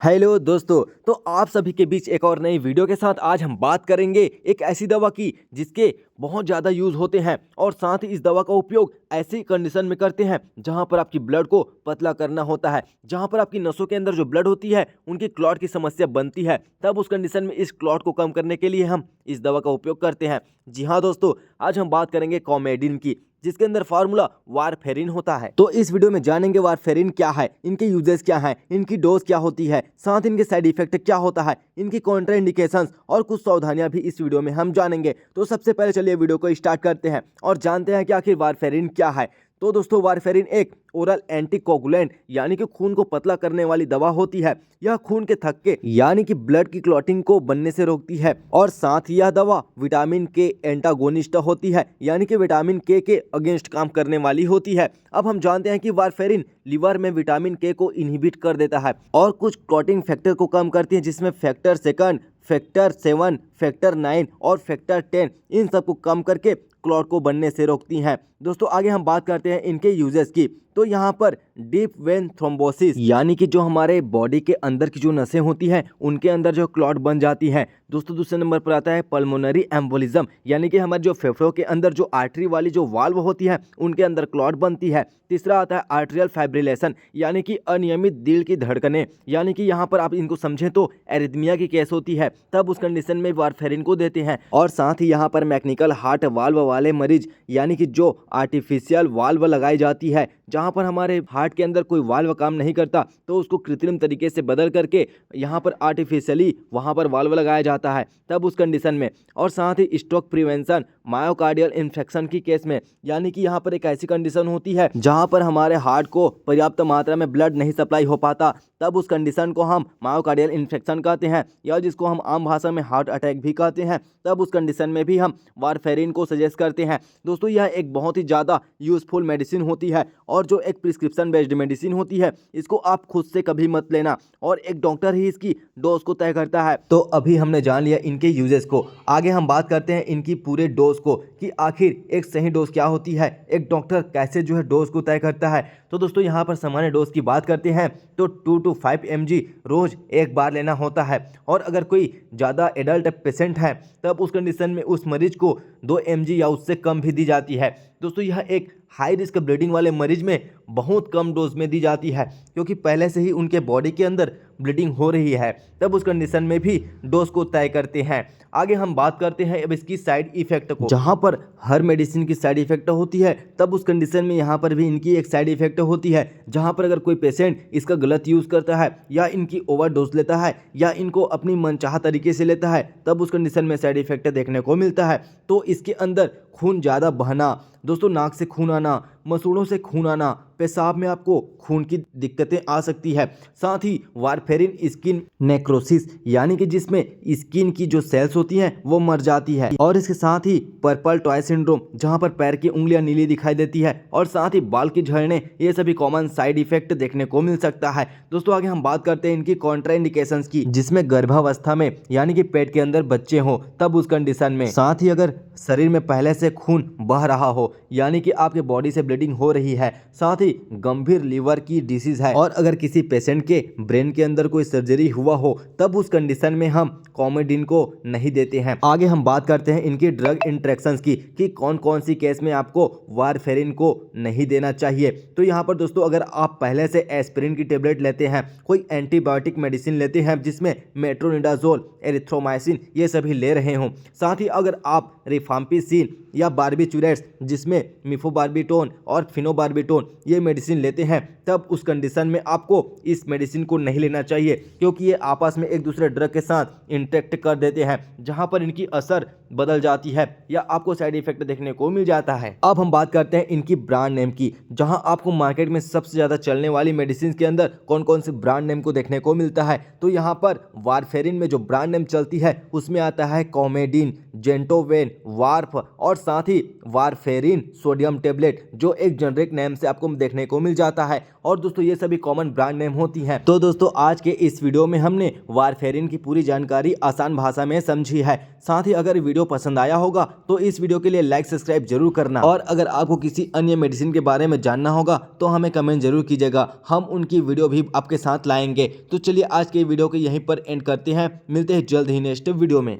Hello दोस्तों। तो आप सभी के बीच एक और नई वीडियो के साथ आज हम बात करेंगे एक ऐसी दवा की जिसके बहुत ज़्यादा यूज़ होते हैं और साथ ही इस दवा का उपयोग ऐसी कंडीशन में करते हैं जहां पर आपकी ब्लड को पतला करना होता है, जहां पर आपकी नसों के अंदर जो ब्लड होती है उनकी क्लॉट की समस्या बनती है। तब उस कंडीशन में इस क्लॉट को कम करने के लिए हम इस दवा का उपयोग करते हैं। जी हाँ दोस्तों, आज हम बात करेंगे कॉमेडिन की, जिसके अंदर फार्मूला वारफेरिन होता है। तो इस वीडियो में जानेंगे वारफेरिन क्या है, इनके यूजेस क्या हैं, इनकी डोज क्या होती है, साथ इनके साइड इफेक्ट क्या होता है, इनकी कॉन्ट्राइंडिकेशंस और कुछ सावधानियां भी इस वीडियो में हम जानेंगे। तो सबसे पहले चलिए वीडियो को स्टार्ट करते हैं और जानते हैं कि आखिर वारफेरिन क्या है। तो दोस्तों, वारफेरिन एक ओरल एंटीकोगुलेंट यानी कि खून को पतला करने वाली दवा होती है। यह खून के थक्के यानी कि ब्लड की क्लॉटिंग को बनने से रोकती है और साथ ही यह दवा विटामिन के एंटागोनिस्ट होती है, यानी कि विटामिन के अगेंस्ट काम करने वाली होती है। अब हम जानते हैं कि वारफेरिन लिवर में विटामिन के को इनहिबिट कर देता है और कुछ क्लॉटिंग फैक्टर को कम करती है, जिसमें फैक्टर सेकंड, फैक्टर 7, फैक्टर 9 और फैक्टर 10 इन सबको कम करके क्लॉट को बनने से रोकती हैं। दोस्तों, आगे हम बात करते हैं इनके यूजेस की। तो यहाँ पर डीप वेन थ्रोम्बोसिस यानी कि जो हमारे बॉडी के अंदर की जो नसें होती हैं उनके अंदर जो क्लॉट बन जाती हैं। दोस्तों, दूसरे नंबर पर आता है पल्मोनरी एम्बोलिज्म, यानी कि हमारे जो फेफड़ों के अंदर जो आर्टरी वाली जो वाल्व होती है उनके अंदर क्लॉट बनती है। तीसरा आता है आर्ट्रियल फाइब्रिलेशन, यानी कि अनियमित दिल की धड़कनें, यानी कि यहाँ पर आप इनको समझें तो एरिथमिया की केस होती है, तब उस कंडीशन में वारफेरिन को देते हैं। और साथ ही यहाँ पर मैकेनिकल हार्ट वाल्व वाले मरीज, यानी कि जो आर्टिफिशियल वाल्व लगाई जाती है, जहाँ पर हमारे हार्ट के अंदर कोई वाल्व काम नहीं करता तो उसको कृत्रिम तरीके से बदल करके यहाँ पर आर्टिफिशियली वहाँ पर वाल्व लगाया जाता है, तब उस कंडीशन में। और साथ ही स्ट्रोक प्रिवेंशन मायोकार्डियल इन्फेक्शन की केस में, यानी कि यहाँ पर एक ऐसी कंडीशन होती है जहाँ पर हमारे हार्ट को पर्याप्त मात्रा में ब्लड नहीं सप्लाई हो पाता, तब उस कंडीशन को हम मायोकार्डियल इन्फेक्शन कहते हैं, या जिसको हम आम भाषा में हार्ट अटैक भी कहते हैं। तब उस कंडीशन में भी हम वारफेरिन को सजेस्ट करते हैं। दोस्तों, यह एक बहुत ही ज़्यादा यूजफुल मेडिसिन होती है और जो एक प्रिस्क्रिप्शन बेस्ड मेडिसिन होती है इसको आप खुद से कभी मत लेना और एक डॉक्टर ही इसकी डोज को तय करता है। तो अभी हमने जान लिया इनके यूजेस को, आगे हम बात करते हैं इनकी पूरे डोज को कि आखिर एक सही डोज क्या होती है, एक डॉक्टर कैसे जो है डोज को तय करता है। तो दोस्तों, यहाँ पर सामान्य डोज की बात करते हैं तो 2 to 5 mg रोज एक बार लेना होता है। और अगर कोई ज़्यादा एडल्ट पेशेंट है तब उस कंडीशन में उस मरीज को 2 mg या उससे कम भी दी जाती है। दोस्तों, यह एक हाई रिस्क ब्लीडिंग वाले मरीज में बहुत कम डोज में दी जाती है, क्योंकि पहले से ही उनके बॉडी के अंदर ब्लीडिंग हो रही है, तब उस कंडीशन में भी डोज को तय करते हैं। आगे हम बात करते हैं अब इसकी साइड इफेक्ट को। जहां पर हर मेडिसिन की साइड इफेक्ट होती है, तब उस कंडीशन में यहाँ पर भी इनकी एक साइड इफेक्ट होती है, जहां पर अगर कोई पेशेंट इसका गलत यूज़ करता है या इनकी ओवरडोज लेता है या इनको अपनी मनचाहा तरीके से लेता है, तब उस कंडीशन में साइड इफेक्ट देखने को मिलता है। तो इसके अंदर खून ज़्यादा बहना, दोस्तों नाक से खून आना, मसूड़ों से खून आना, पेशाब में आपको खून की दिक्कतें आ सकती है। साथ ही वारफेरिन स्किन नेक्रोसिस, यानी कि जिसमें स्किन की जो सेल्स होती हैं वो मर जाती है। और इसके साथ ही पर्पल टॉय सिंड्रोम, जहां पर पैर की उंगलियां नीली दिखाई देती है, और साथ ही बाल की झड़ने, ये सभी कॉमन साइड इफेक्ट देखने को मिल सकता है। दोस्तों, आगे हम बात करते हैं इनकी कॉन्ट्राइंडिकेशंस की, जिसमें गर्भावस्था में यानी कि पेट के अंदर बच्चे हों तब उस कंडीशन में, साथ ही अगर शरीर में पहले से खून बह रहा हो यानी कि आपके बॉडी से ब्लीडिंग हो रही है, साथ ही गंभीर लीवर की डिसीज है, और अगर किसी पेशेंट के ब्रेन के अंदर कोई सर्जरी हुआ हो, तब उस कंडीशन में हम कॉमेडिन को नहीं देते हैं। आगे हम बात करते हैं इनकी ड्रग इंटरेक्शंस की कि कौन कौन सी केस में आपको वारफेरिन को नहीं देना चाहिए। तो यहाँ पर दोस्तों, अगर आप पहले से एस्पिरिन की टेबलेट लेते हैं, कोई एंटीबायोटिक मेडिसिन लेते हैं जिसमें मेट्रोनिडाजोल, एरिथ्रोमाइसिन ये सभी ले रहे हों, साथ ही अगर आप रिफाम्पिसिन या बार्बिचुरेट्स जिसमें मिफोबार्बिटोन और फिनोबार्बिटोन ये मेडिसिन लेते हैं, तब उस कंडीशन में आपको इस मेडिसिन को नहीं लेना चाहिए, क्योंकि ये आपस में एक दूसरे ड्रग के साथ इंटरेक्ट कर देते हैं, जहां पर इनकी असर बदल जाती है या आपको साइड इफेक्ट देखने को मिल जाता है। अब हम बात करते हैं इनकी ब्रांड नेम की, जहां आपको मार्केट में सबसे ज़्यादा चलने वाली मेडिसिन के अंदर कौन कौन से ब्रांड नेम को देखने को मिलता है। तो यहाँ पर वारफेरिन में जो ब्रांड नेम चलती है उसमें आता है कॉमेडिन, जेंटोवेन, वार्फ और साथ ही वारफेरिन सोडियम टेबलेट, जो एक जेनरिक नेम से आपको देखने को मिल जाता है और दोस्तों ये सभी कॉमन ब्रांड नेम होती हैं। तो दोस्तों आज के इस वीडियो में हमने वारफेरिन की पूरी जानकारी आसान भाषा में समझी है। साथ ही अगर वीडियो पसंद आया होगा तो इस वीडियो के लिए लाइक सब्सक्राइब जरूर करना, और अगर आपको किसी अन्य मेडिसिन के बारे में जानना होगा तो हमें कमेंट जरूर कीजिएगा, हम उनकी वीडियो भी आपके साथ लाएंगे। तो चलिए आज के वीडियो को यहीं पर एंड करते हैं, मिलते हैं जल्द ही नेक्स्ट वीडियो में।